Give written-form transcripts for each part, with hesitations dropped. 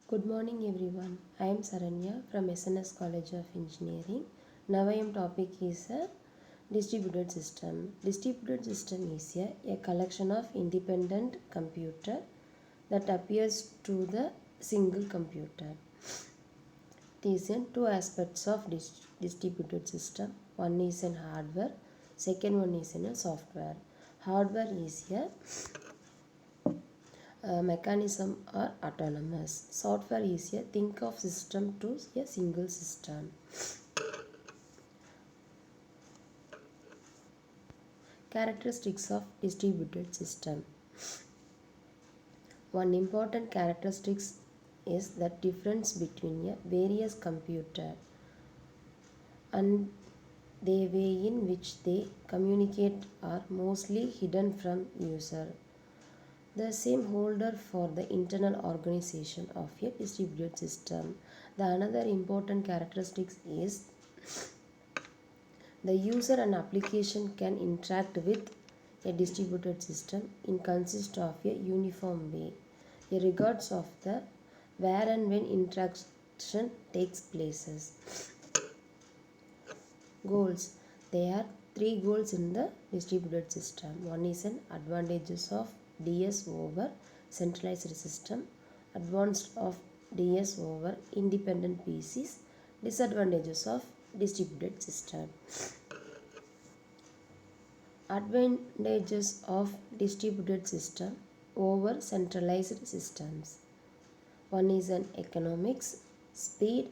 Good morning everyone. I am Saranya from SNS College of Engineering. Now I am topic is a distributed system. Distributed system is a collection of independent computer that appears to the single computer. These are two aspects of distributed system. One is in hardware, second one is in a software. Hardware is a mechanism or autonomous. Software is a think of system to a single system. Characteristics of distributed system. One important characteristic is the difference between a various computer and the way in which they communicate are mostly hidden from user. The same holder for the internal organization of a distributed system. The another important characteristic is the user and application can interact with a distributed system in consist of a uniform way, regardless of the where and when interaction takes places. Goals. There are three goals in the distributed system. One is an advantages of DS over centralized system, advanced of DS over independent PCs, disadvantages of distributed system. Advantages of distributed system over centralized systems. One is an economics, speed,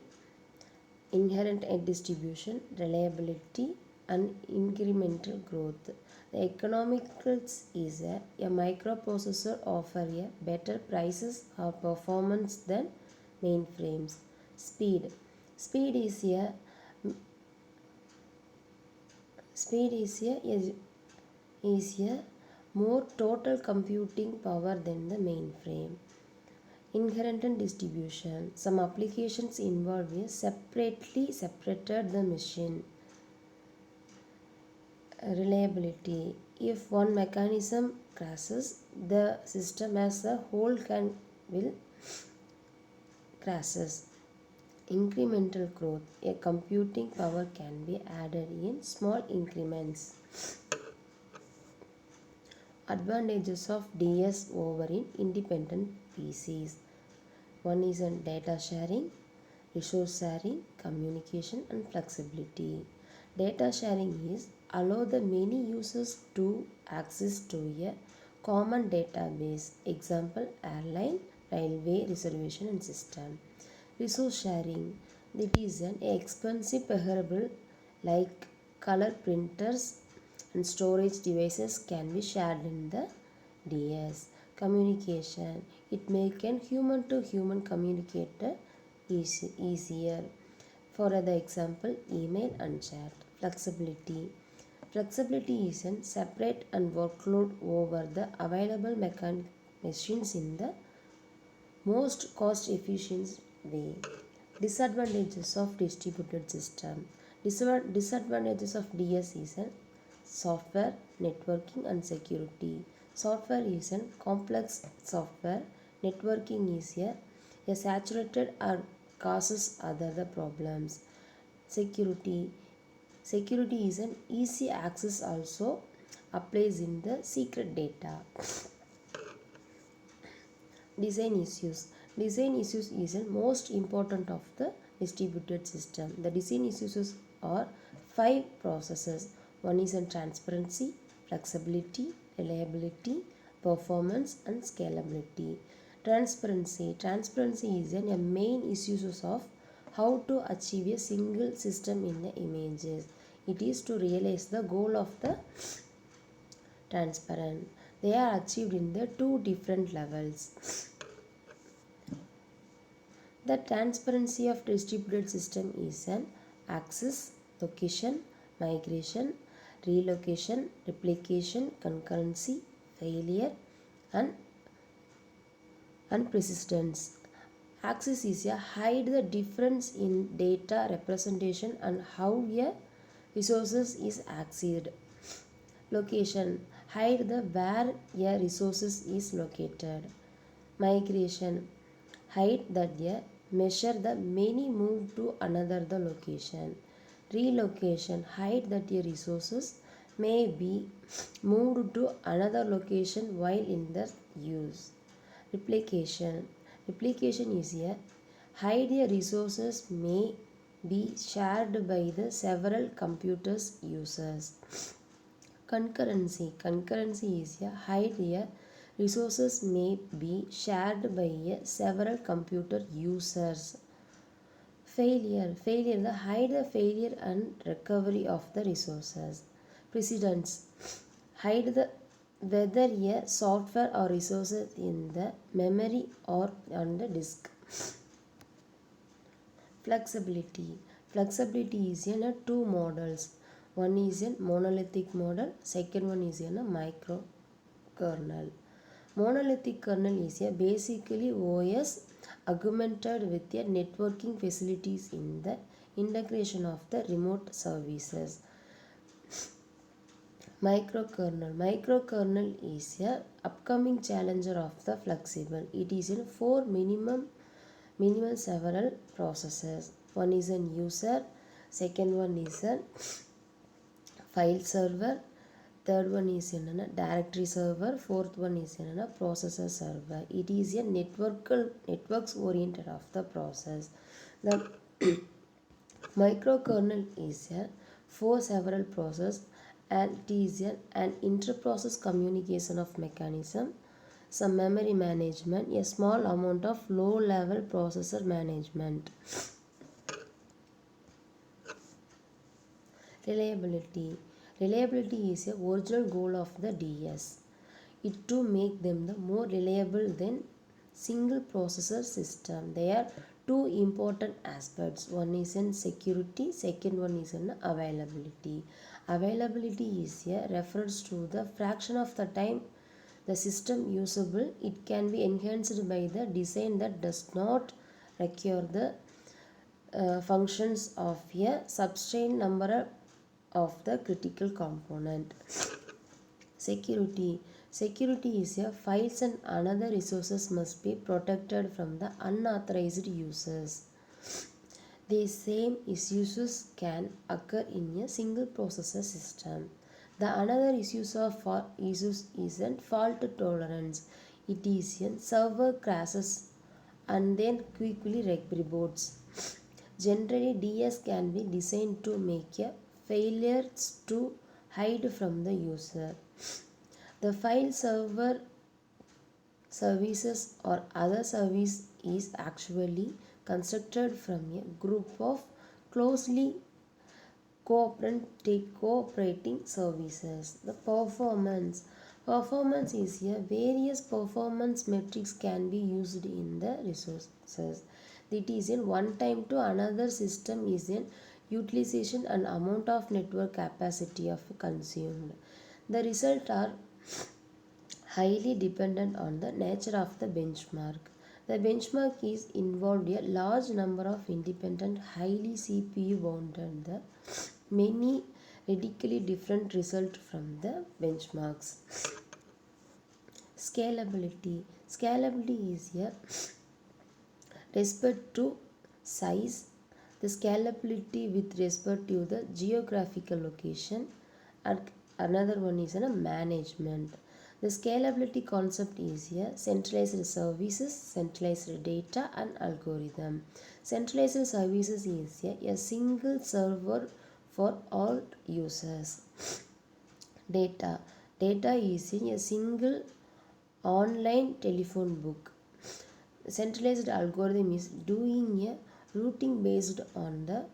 inherent distribution, reliability, and incremental growth. The economics is a microprocessor offer a better prices or performance than mainframes. Speed. Speed is a speed is a more total computing power than the mainframe. Inherent distribution. Some applications involve a separated the machine. Reliability. If one mechanism crashes, the system as a whole will crashes. Incremental growth. A computing power can be added in small increments. Advantages of DS over in independent PCs. One is on data sharing, resource sharing, communication and flexibility. Data sharing is allow the many users to access to a common database. Example airline, railway reservation and system. Resource sharing, that is an expensive perishable like color printers and storage devices can be shared in the DS. Communication, it make an human to human communicator easier. For other example, email and chat. Flexibility. Flexibility is a separate and workload over the available machines in the most cost efficient way. Disadvantages of distributed system. Disadvantages of DS is a software, networking and security. Software is a complex software. Networking is a saturated or causes other the problems. Security. Security is an easy access also applies in the secret data. Design issues. Design issues is the most important of the distributed system. The design issues are 5 processes. One is in transparency, flexibility, reliability, performance and scalability. Transparency. Transparency is a main issues of how to achieve a single system in the images. It is to realize the goal of the transparent. They are achieved in the two different levels. The transparency of distributed system is an access, location, migration, relocation, replication, concurrency, failure and persistence. Access is a hide the difference in data representation and how a resources is accessed. Location, hide the where a resources is located. Migration, Height that a measure the many move to another the location. Relocation, height that a resources may be moved to another location while in the use. Replication. Replication is a height a resources may be shared by the several computers users. Concurrency. Concurrency is a height a resources may be shared by a several computer users. Failure. Failure. The hide the failure and recovery of the resources. Precedence. Hide the whether a software or resources in the memory or on the disk. Flexibility. Flexibility is in a two models. One is a monolithic model. Second one is in a micro kernel. Monolithic kernel is a basically OS augmented with a networking facilities in the integration of the remote services. Microkernel is a upcoming challenger of the flexible. It is in four minimal several processes. One is a user, second one is a file server, third one is in a directory server, fourth one is in a processor server. It is a networks oriented of the process. The microkernel is a for several process and it is an inter-process communication of mechanism, some memory management, a small amount of low-level processor management. Reliability. Reliability is a original goal of the DS. It to make them the more reliable than single processor system. There are two important aspects. One is in security, second one is in availability. Availability is a reference to the fraction of the time the system usable. It can be enhanced by the design that does not require the functions of a substantial number of the critical component. Security. Security is a files and another resources must be protected from the unauthorized users. The same issues can occur in a single processor system. The another issues is a fault tolerance. It is a server crashes and then quickly reboots. Generally, DS can be designed to make a failures to hide from the user. The file server services or other service is actually constructed from a group of closely cooperating services. The performance. Performance is a various performance metrics can be used in the resources. That is in one time to another system is in utilization and amount of network capacity of consumed. The results are highly dependent on the nature of the benchmark. The benchmark is involved a large number of independent, highly CPU bounded, the many radically different results from the benchmarks. Scalability. Scalability is a respect to size, the scalability with respect to the geographical location, and another one is a management. The scalability concept is a centralized services, centralized data and algorithm. Centralized services is a single server for all users. Data. Data is in a single online telephone book. Centralized algorithm is doing a routing based on the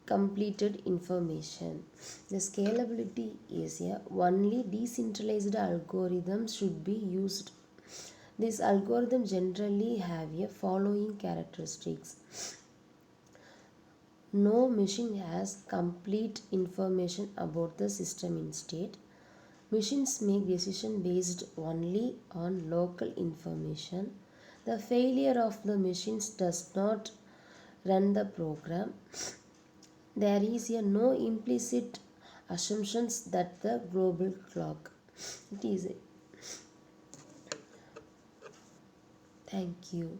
completed information. The scalability is a only decentralized algorithm should be used. This algorithm generally have a following characteristics. No machine has complete information about the system in state. Machines make decisions based only on local information. The failure of the machines does not run the program. There is a no implicit assumptions that the global clock. It is. Thank you.